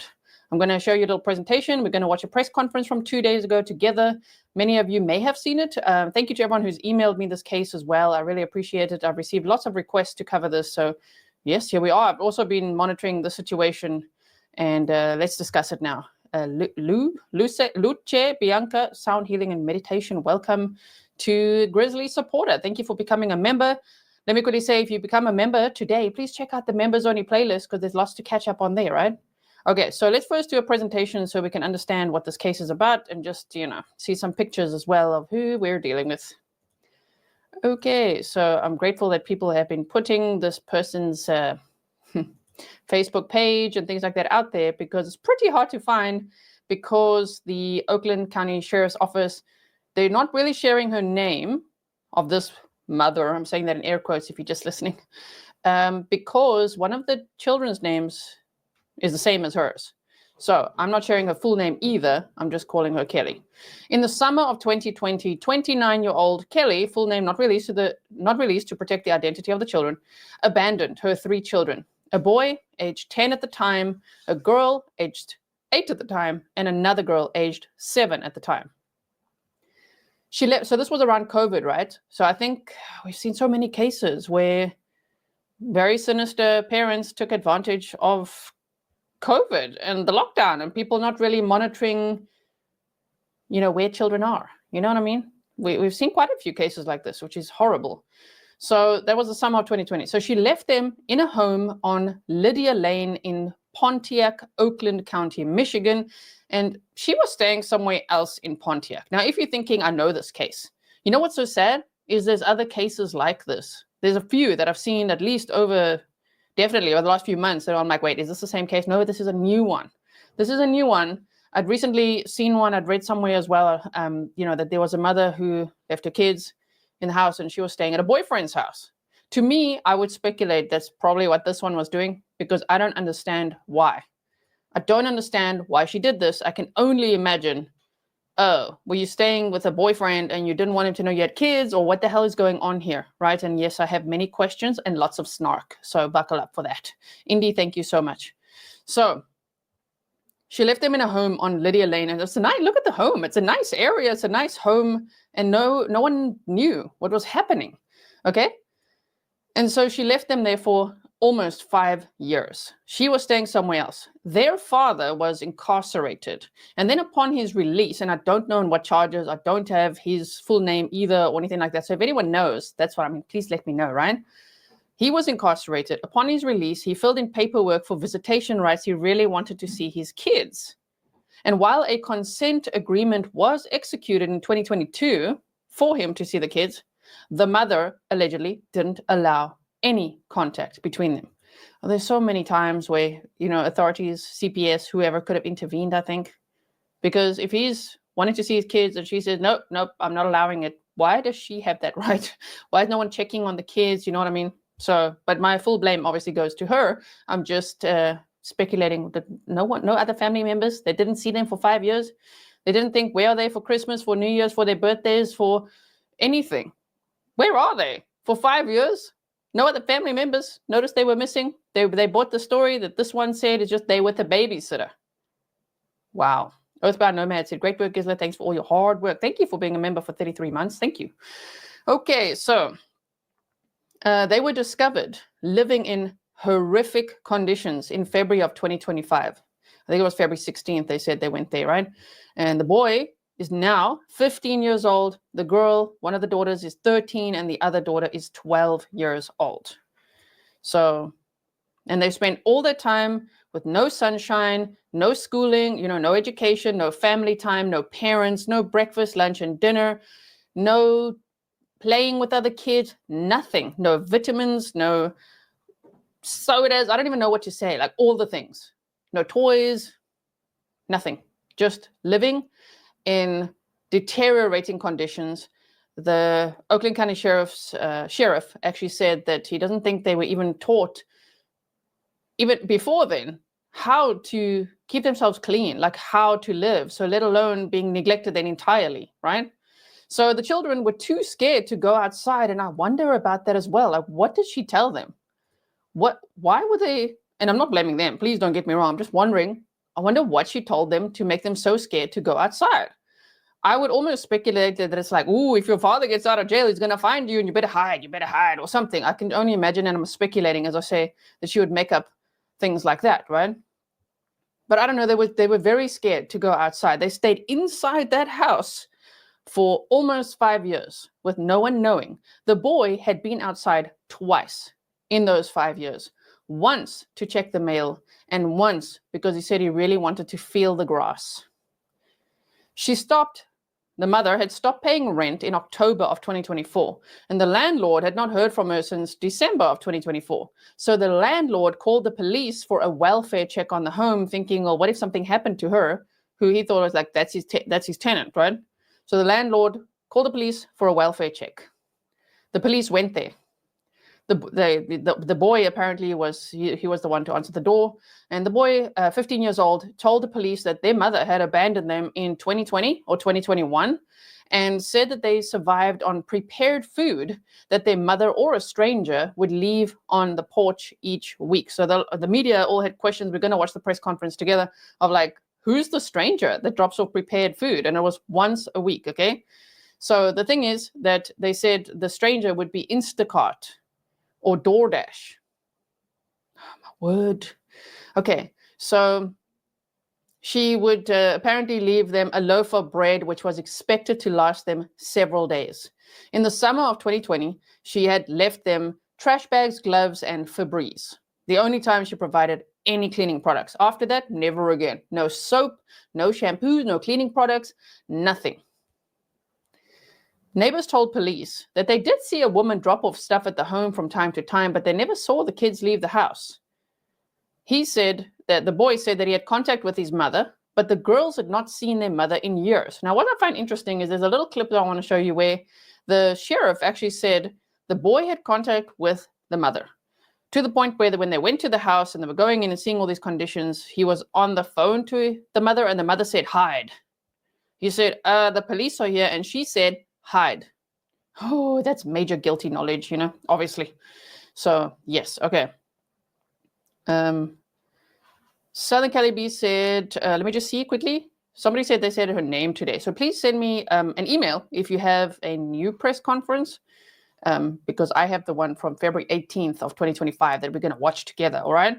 I'm going to show you a little presentation. We're going to watch a press conference from 2 days ago together. Many of you may have seen it. Thank you to everyone who's emailed me this case as well. I really appreciate it. I've received lots of requests to cover this. So yes, here we are. I've also been monitoring the situation, and let's discuss it now. Luce, Bianca, Sound Healing and Meditation, welcome to Grizzly Supporter. Thank you for becoming a member. Let me quickly say, if you become a member today, please check out the members only playlist, because there's lots to catch up on there, right? Okay, so let's first do a presentation so we can understand what this case is about, and just, you know, see some pictures as well of who we're dealing with. Okay, so I'm grateful that people have been putting this person's Facebook page and things like that out there, because it's pretty hard to find, because the Oakland County Sheriff's Office, they're not really sharing her name of this mother. I'm saying that in air quotes if you're just listening, because one of the children's names is the same as hers. So I'm not sharing her full name either. I'm just calling her Kelly. In the summer of 2020, 29-year-old Kelly, full name not released to protect the identity of the children, abandoned her 3 children: a boy aged 10 at the time, a girl aged 8 at the time, and another girl aged 7 at the time. She left. So this was around COVID, right? So I think we've seen so many cases where very sinister parents took advantage of COVID and the lockdown, and people not really monitoring, you know, where children are. You know what I mean? We've seen quite a few cases like this, which is horrible. So that was the summer of 2020. So she left them in a home on Lydia Lane in Pontiac, Oakland County, Michigan, and she was staying somewhere else in Pontiac. Now, if you're thinking, I know this case, you know what's so sad is there's other cases like this. There's a few that I've seen, at least definitely over the last few months, that I'm like, wait, is this the same case? No, this is a new one. This is a new one. I'd recently seen one, I'd read somewhere as well, you know, that there was a mother who left her kids in the house and she was staying at a boyfriend's house. To me, I would speculate that's probably what this one was doing, because I don't understand why. I don't understand why she did this. I can only imagine, oh, were you staying with a boyfriend and you didn't want him to know you had kids, or what the hell is going on here, right? And yes, I have many questions and lots of snark, so buckle up for that. Indy, thank you so much. So she left them in a home on Lydia Lane, and it's a nice, look at the home. It's a nice area. It's a nice home, and no one knew what was happening, okay? And so she left them there for almost 5 years. She was staying somewhere else. Their father was incarcerated. And then upon his release, and I don't know on what charges, I don't have his full name either or anything like that. So if anyone knows, that's what I mean, please let me know, right? He was incarcerated. Upon his release, he filled in paperwork for visitation rights. He really wanted to see his kids. And while a consent agreement was executed in 2022 for him to see the kids, the mother allegedly didn't allow any contact between them. Well, there's so many times where, you know, authorities, CPS, whoever could have intervened, I think. Because if he's wanting to see his kids and she says, nope, I'm not allowing it, why does she have that right? Why is no one checking on the kids? You know what I mean? So, but my full blame obviously goes to her. I'm just speculating that no other family members, they didn't see them for 5 years. They didn't think, where are they for Christmas, for New Year's, for their birthdays, for anything? Where are they? for 5 years. No other family members noticed they were missing. They bought the story that this one said is just they with a babysitter. Wow. Earthbound Nomad said, great work, Gisela. Thanks for all your hard work. Thank you for being a member for 33 months. Thank you. Okay, so they were discovered living in horrific conditions in February of 2025. I think it was February 16th. They said they went there, right? And the boy is now 15 years old. The girl, one of the daughters, is 13, and the other daughter is 12 years old. So, and they spent all their time with no sunshine, no schooling, no education, no family time, no parents, no breakfast, lunch, and dinner, no playing with other kids, nothing, no vitamins, no sodas. I don't even know what to say, like all the things. No toys, nothing. Just living in deteriorating conditions. The Oakland County sheriff actually said that he doesn't think they were even taught, even before then, how to keep themselves clean, like how to live, so let alone being neglected then entirely, right? So the children were too scared to go outside, and I wonder about that as well. Like, what did she tell them? Why were they, and I'm not blaming them, please don't get me wrong, I'm just wondering, I wonder what she told them to make them so scared to go outside. I would almost speculate that it's like, ooh, if your father gets out of jail, he's going to find you and you better hide, or something. I can only imagine, and I'm speculating, as I say, that she would make up things like that, right? But I don't know, they were very scared to go outside. They stayed inside that house for almost 5 years with no one knowing. The boy had been outside twice in those 5 years. Once to check the mail, and once because he said he really wanted to feel the grass. The mother had stopped paying rent in October of 2024, and the landlord had not heard from her since December of 2024. So the landlord called the police for a welfare check on the home, thinking, well, what if something happened to her, who he thought was like, that's his tenant, right? So the landlord called the police for a welfare check. The police went there. The boy apparently was the one to answer the door, and the boy, 15 years old, told the police that their mother had abandoned them in 2020 or 2021, and said that they survived on prepared food that their mother or a stranger would leave on the porch each week. So the media all had questions. We're going to watch the press conference together of like, who's the stranger that drops off prepared food? And it was once a week, okay? So the thing is that they said the stranger would be Instacart or DoorDash. Oh, my word. Okay, so she would apparently leave them a loaf of bread, which was expected to last them several days. In the summer of 2020, she had left them trash bags, gloves, and Febreze. The only time she provided any cleaning products. After that, never again. No soap, no shampoos, no cleaning products, nothing. Neighbors told police that they did see a woman drop off stuff at the home from time to time, but they never saw the kids leave the house. He said that the boy said that he had contact with his mother, but the girls had not seen their mother in years. Now, what I find interesting is there's a little clip that I want to show you where the sheriff actually said the boy had contact with the mother, to the point where when they went to the house and they were going in and seeing all these conditions, he was on the phone to the mother, and the mother said, hide. He said, the police are here, and she said, hide. Oh, that's major guilty knowledge, obviously. So, yes, okay. Southern Cali B said, let me just see quickly. Somebody said they said her name today. So please send me an email if you have a new press conference, because I have the one from February 18th of 2025 that we're going to watch together, all right?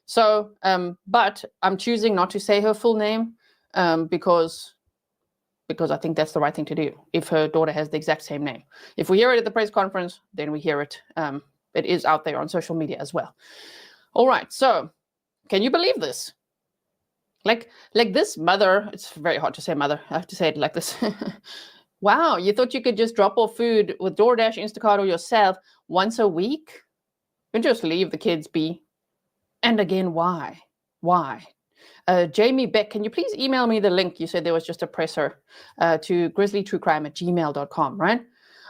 So, but I'm choosing not to say her full name because I think that's the right thing to do if her daughter has the exact same name. If we hear it at the press conference, then we hear it. It is out there on social media as well. All right, so can you believe this? Like this mother, it's very hard to say mother. I have to say it like this. Wow, you thought you could just drop off food with DoorDash, Instacart, or yourself once a week? And just leave the kids be. And again, why? Why? Jamie Beck, can you please email me the link? You said there was just a presser to grizzlytruecrime@gmail.com, right?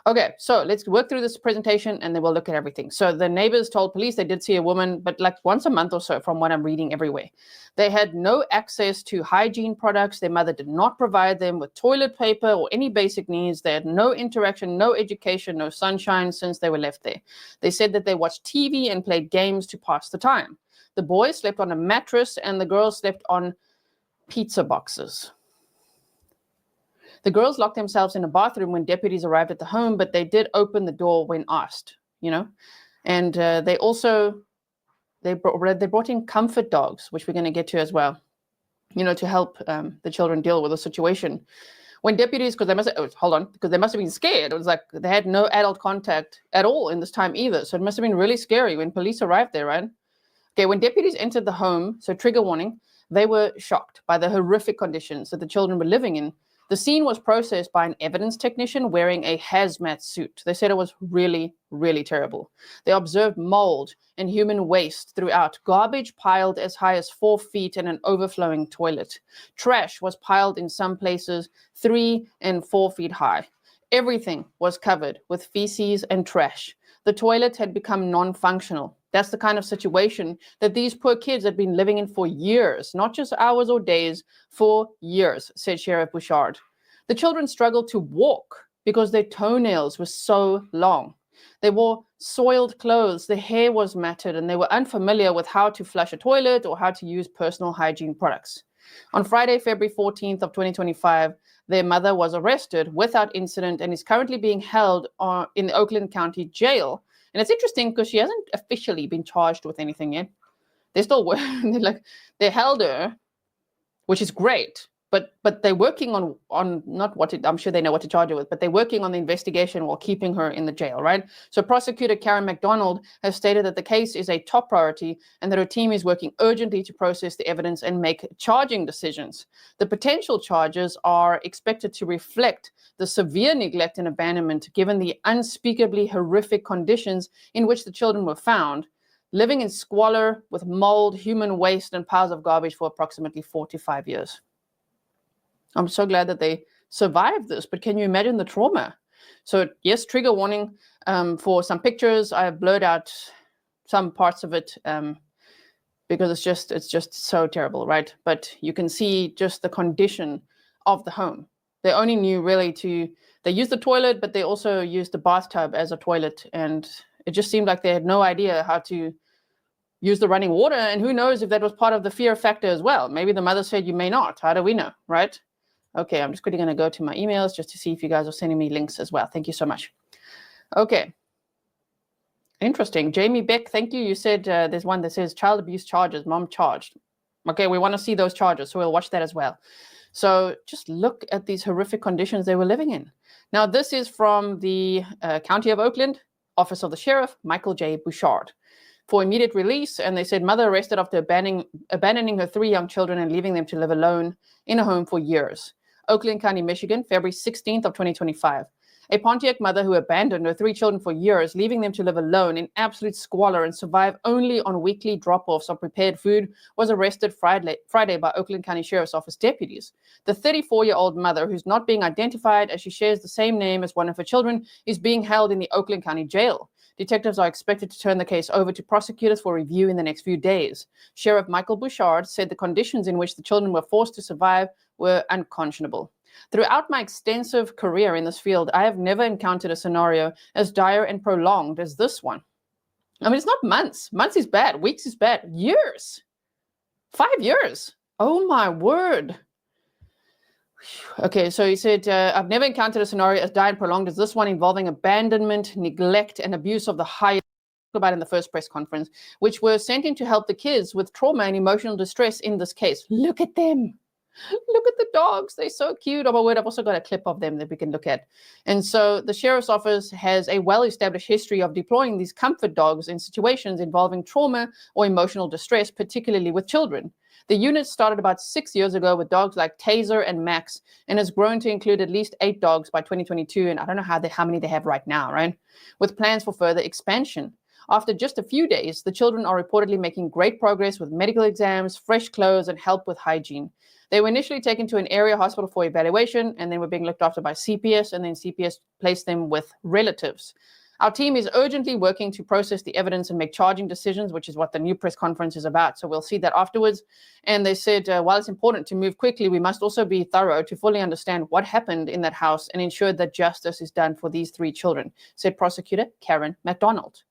Okay, so let's work through this presentation and then we'll look at everything. So the neighbors told police they did see a woman, but like once a month or so from what I'm reading everywhere. They had no access to hygiene products. Their mother did not provide them with toilet paper or any basic needs. They had no interaction, no education, no sunshine since they were left there. They said that they watched TV and played games to pass the time. The boys slept on a mattress and the girls slept on pizza boxes. The girls locked themselves in a bathroom when deputies arrived at the home, but they did open the door when asked, you know. And they brought in comfort dogs, which we're going to get to as well, you know, to help the children deal with the situation. When deputies, because they must have been scared. It was like they had no adult contact at all in this time either. So it must have been really scary when police arrived there, right? Okay, when deputies entered the home, so trigger warning, they were shocked by the horrific conditions that the children were living in. The scene was processed by an evidence technician wearing a hazmat suit. They said it was really, really terrible. They observed mold and human waste throughout, garbage piled as high as 4 feet and an overflowing toilet. Trash was piled in some places 3 and 4 feet high. Everything was covered with feces and trash. The toilet had become non-functional. That's the kind of situation that these poor kids had been living in for years, not just hours or days, for years, said Sheriff Bouchard. The children struggled to walk because their toenails were so long. They wore soiled clothes, their hair was matted, and they were unfamiliar with how to flush a toilet or how to use personal hygiene products. On Friday, February 14th of 2025, their mother was arrested without incident and is currently being held in the Oakland County Jail. And it's interesting because she hasn't officially been charged with anything yet. They're still they held her, which is great, but they're working on not what I'm sure they know what to charge her with, but they're working on the investigation while keeping her in the jail, right? So prosecutor Karen McDonald has stated that the case is a top priority and that her team is working urgently to process the evidence and make charging decisions. The potential charges are expected to reflect the severe neglect and abandonment given the unspeakably horrific conditions in which the children were found, living in squalor with mold, human waste, and piles of garbage for approximately 4 to 5 years. I'm so glad that they survived this, but can you imagine the trauma? So yes, trigger warning for some pictures. I have blurred out some parts of it because it's just so terrible, right? But you can see just the condition of the home. They only knew really they used the toilet, but they also used the bathtub as a toilet. And it just seemed like they had no idea how to use the running water. And who knows if that was part of the fear factor as well. Maybe the mother said, you may not. How do we know, right? Okay, I'm just quickly going to go to my emails just to see if you guys are sending me links as well. Thank you so much. Okay. Interesting. Jamie Beck, thank you. You said there's one that says child abuse charges, mom charged. Okay, we want to see those charges, so we'll watch that as well. So just look at these horrific conditions they were living in. Now, this is from the County of Oakland, Office of the Sheriff, Michael J. Bouchard, for immediate release. And they said mother arrested after abandoning her 3 young children and leaving them to live alone in a home for years. Oakland County, Michigan, February 16th of 2025. A Pontiac mother who abandoned her 3 children for years, leaving them to live alone in absolute squalor and survive only on weekly drop-offs of prepared food, was arrested Friday by Oakland County Sheriff's Office deputies. The 34-year-old mother, who's not being identified as she shares the same name as one of her children, is being held in the Oakland County Jail. Detectives are expected to turn the case over to prosecutors for review in the next few days. Sheriff Michael Bouchard said the conditions in which the children were forced to survive were unconscionable. Throughout my extensive career in this field, I have never encountered a scenario as dire and prolonged as this one. I mean, it's not months. Months is bad. Weeks is bad. Years. 5 years. Oh, my word. Okay, so he said, I've never encountered a scenario as dire and prolonged as this one, involving abandonment, neglect, and abuse of the highest, about in the first press conference, which were sent in to help the kids with trauma and emotional distress in this case. Look at them. Look at the dogs. They're so cute. Oh my word, I've also got a clip of them that we can look at. And so the Sheriff's Office has a well-established history of deploying these comfort dogs in situations involving trauma or emotional distress, particularly with children. The unit started about 6 years ago with dogs like Taser and Max, and has grown to include at least 8 dogs by 2022. And I don't know how many they have right now, right? With plans for further expansion. After just a few days, the children are reportedly making great progress with medical exams, fresh clothes, and help with hygiene. They were initially taken to an area hospital for evaluation and then were being looked after by CPS, and then CPS placed them with relatives. Our team is urgently working to process the evidence and make charging decisions, which is what the new press conference is about. So we'll see that afterwards. And they said, while it's important to move quickly, we must also be thorough to fully understand what happened in that house and ensure that justice is done for these 3 children, said prosecutor Karen McDonald.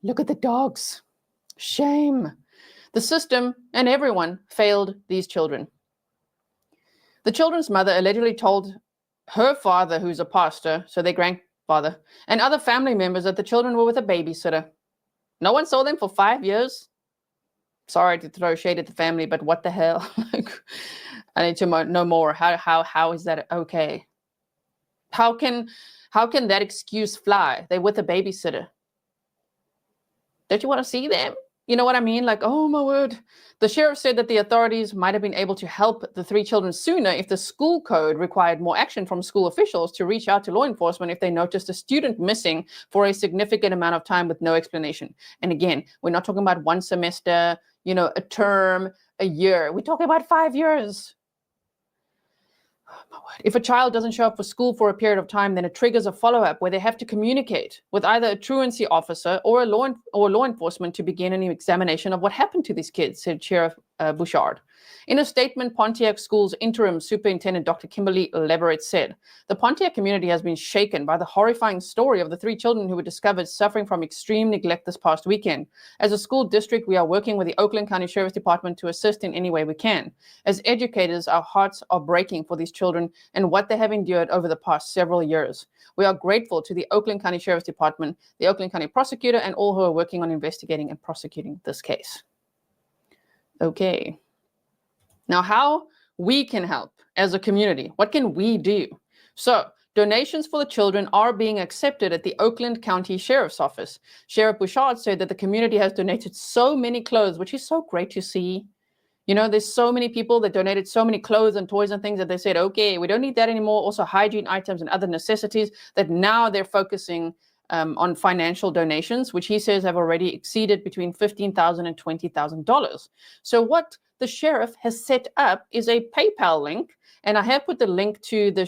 Look at the dogs. Shame. The system and everyone failed these children. The children's mother allegedly told her father, who's a pastor, so their grandfather, and other family members that the children were with a babysitter. No one saw them for 5 years. Sorry to throw shade at the family, but what the hell? I need to know more. How is that okay? How can that excuse fly? They're with a babysitter. Don't you want to see them? You know what I mean? Like, oh my word. The sheriff said that the authorities might have been able to help the 3 children sooner if the school code required more action from school officials to reach out to law enforcement if they noticed a student missing for a significant amount of time with no explanation. And again, we're not talking about 1 semester, a term, a year. We're talking about 5 years. If a child doesn't show up for school for a period of time, then it triggers a follow-up where they have to communicate with either a truancy officer or law enforcement to begin an examination of what happened to these kids, said Sheriff Bouchard. In a statement, Pontiac School's interim superintendent, Dr. Kimberly Leverett, said, the Pontiac community has been shaken by the horrifying story of the 3 children who were discovered suffering from extreme neglect this past weekend. As a school district, we are working with the Oakland County Sheriff's Department to assist in any way we can. As educators, our hearts are breaking for these children and what they have endured over the past several years. We are grateful to the Oakland County Sheriff's Department, the Oakland County prosecutor, and all who are working on investigating and prosecuting this case. Okay. Now, how we can help as a community. What can we do? So, donations for the children are being accepted at the Oakland County Sheriff's Office. Sheriff Bouchard said that the community has donated so many clothes, which is so great to see. There's so many people that donated so many clothes and toys and things that they said, okay, we don't need that anymore. Also hygiene items and other necessities, that now they're focusing on financial donations, which he says have already exceeded between $15,000 and $20,000. So what the sheriff has set up is a PayPal link, and I have put the link to the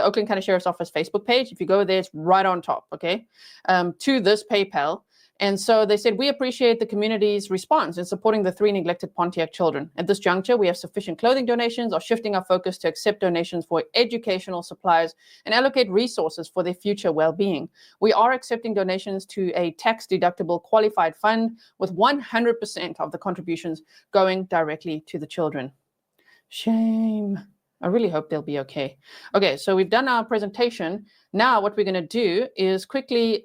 Oakland County Sheriff's Office Facebook page. If you go there, it's right on top, okay, to this PayPal. And so they said, we appreciate the community's response in supporting the 3 neglected Pontiac children. At this juncture, we have sufficient clothing donations, are shifting our focus to accept donations for educational supplies and allocate resources for their future well-being. We are accepting donations to a tax-deductible qualified fund with 100% of the contributions going directly to the children. Shame. I really hope they'll be okay. Okay, so we've done our presentation. Now what we're going to do is quickly...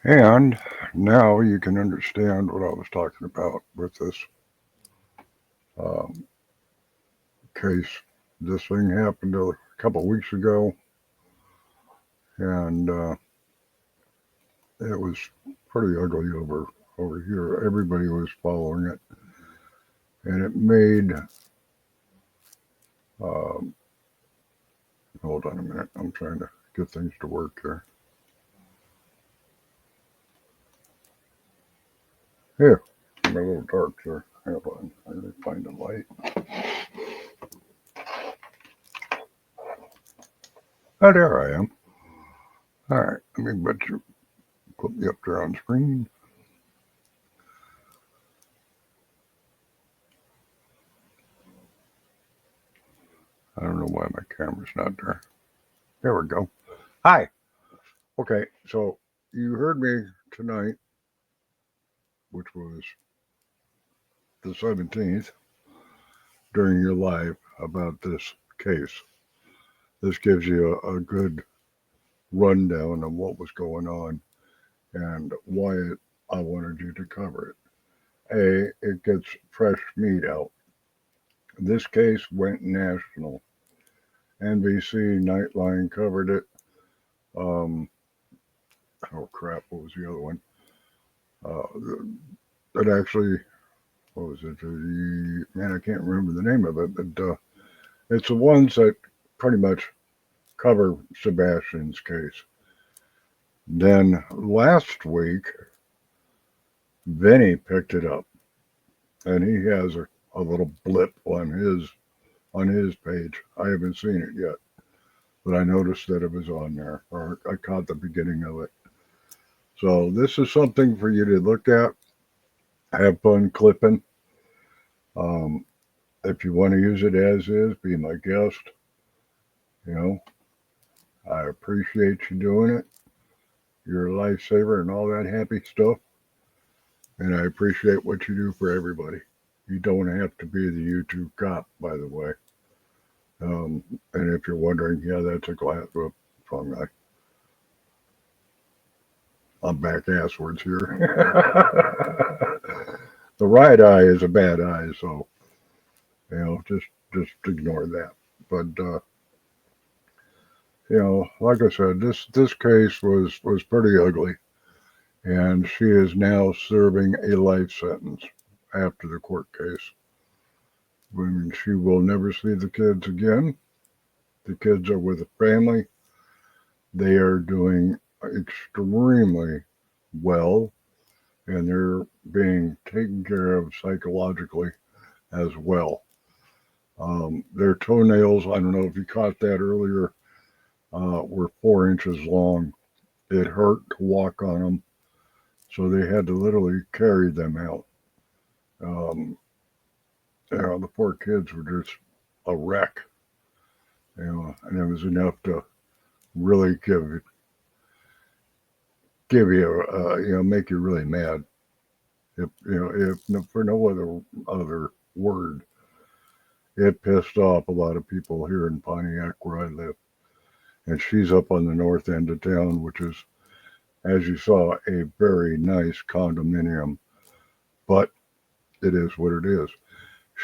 And now you can understand what I was talking about with this case. This thing happened a couple weeks ago, and it was pretty ugly over here. Everybody was following it, and it made hold on a minute, I'm trying to get things to work here. Here, I'm a little dark there. Hold on, I gotta find a light. Oh, there I am. All right, let me put me up there on screen. I don't know why my camera's not there. There we go. Hi. Okay, so you heard me tonight, which was the 17th, during your live about this case. This gives you a good rundown of what was going on and why I wanted you to cover it. It gets fresh meat out. This case went national. NBC Nightline covered it. Oh crap, what was the other one? That actually what was it? Man, I can't remember the name of it, but it's the ones that pretty much cover Sebastian's case. Then last week, Vinny picked it up, and he has a little blip on his page. I haven't seen it yet, but I noticed that it was on there, or I caught the beginning of it. So this is something for you to look at, have fun clipping. If you want to use it as is, be my guest. You know, I appreciate you doing it. You're a lifesaver and all that happy stuff. And I appreciate what you do for everybody. You don't have to be the YouTube cop, by the way. And if you're wondering, yeah, that's a glass. Wrong guy. I'm back asswards here. The right eye is a bad eye, so you know, just ignore that. But you know, like I said, this case was pretty ugly, and she is now serving a life sentence after the court case. When she will never see the kids again. The kids are with a family. They are doing extremely well, and they're being taken care of psychologically as well. Their toenails, I don't know if you caught that earlier, were 4 inches long. It hurt to walk on them, so they had to literally carry them out. You know, the poor kids were just a wreck. You know, and it was enough to really give you, you know, make you really mad. If you know, if for no other word, it pissed off a lot of people here in Pontiac where I live. And she's up on the north end of town, which is, as you saw, a very nice condominium. But it is what it is.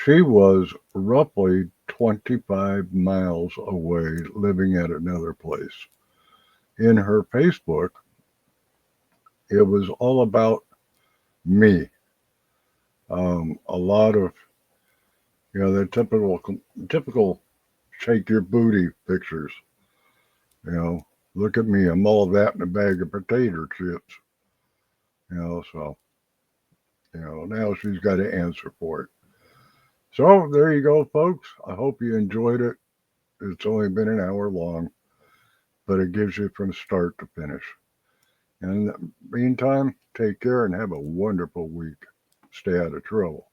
She was roughly 25 miles away, living at another place. In her Facebook, it was all about me. A lot of, you know, the typical shake your booty pictures. You know, look at me, I'm all of that in a bag of potato chips. You know, so, you know, now she's got to answer for it. So there you go, folks. I hope you enjoyed it. It's only been an hour long, but it gives you from start to finish. And in the meantime, take care and have a wonderful week. Stay out of trouble.